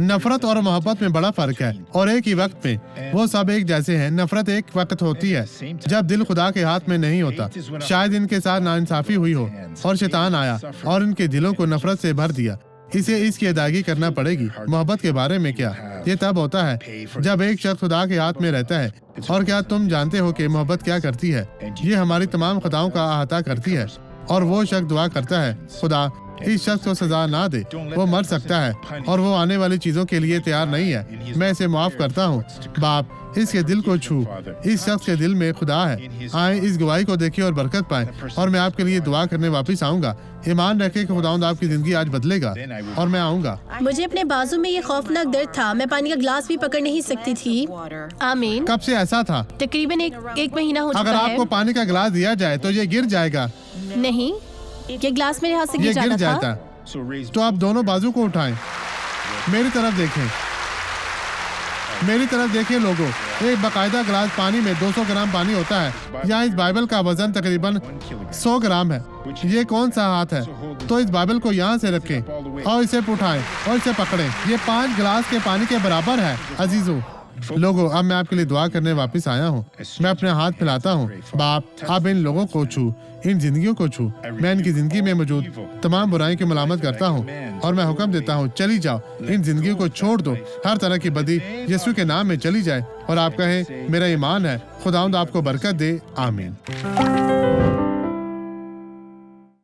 नफरत और मोहब्बत में बड़ा फर्क है और एक ही वक्त में वो सब एक जैसे हैं। नफरत एक वक्त होती है जब दिल खुदा के हाथ में नहीं होता। शायद इनके साथ नाइंसाफी हुई हो और शैतान आया और इनके दिलों को नफरत से भर दिया। इसे इसकी अदायगी करना पड़ेगी। मोहब्बत के बारे में क्या? ये तब होता है जब एक शख्स खुदा के हाथ में रहता है। और क्या तुम जानते हो कि मोहब्बत क्या करती है? ये हमारी तमाम खताओं का अहाता करती है। और वो शख्स दुआ करता है, खुदा इस शख्स को सजा ना दे, वो मर सकता है और वो आने वाली चीजों के लिए तैयार नहीं है। मैं इसे माफ करता हूँ। बाप, इसके दिल को छू। इस शख्स के दिल में खुदा है। आए इस गवाही को देखिए और बरकत पाए। और मैं आपके लिए दुआ करने वापस आऊंगा। ईमान रखे कि खुदावंद आपकी जिंदगी आज बदलेगा और मैं आऊंगा। मुझे अपने बाजू में ये खौफनाक दर्द था। मैं पानी का ग्लास भी पकड़ नहीं सकती थी। आमीन। कब से ऐसा था? तकरीबन एक महीना हो चुका अगर है। आपको पानी का गिलास दिया जाए तो ये गिर जाएगा। नहीं, ये ग्लास मेरे हाथ से ये गिर गिर जाता जाता था। तो आप दोनों बाजू को उठाएं। मेरी तरफ देखें, मेरी तरफ देखिए लोगों। एक बाकायदा गिलास पानी में 200 ग्राम पानी होता है। यहाँ इस बाइबल का वजन तकरीबन 100 ग्राम है। ये कौन सा हाथ है? तो इस बाइबल को यहाँ से रखें और इसे उठाएं और इसे पकड़ें। ये 5 गिलास के पानी के बराबर है। अजीजों लोगों, अब मैं आपके लिए दुआ करने वापस आया हूँ। मैं अपने हाथ फैलाता हूँ। बाप, आप इन लोगों को छू, इन जिंदगियों को छू। मैं इनकी जिंदगी में मौजूद तमाम बुराई की मलामत करता हूँ और मैं हुक्म देता हूँ, चली जाओ। इन जिंदगियों को छोड़ दो। हर तरह की बदी यीशु के नाम में चली जाए। और आप कहें, मेरा ईमान है। खुदावंद आपको बरकत दे। आमीन।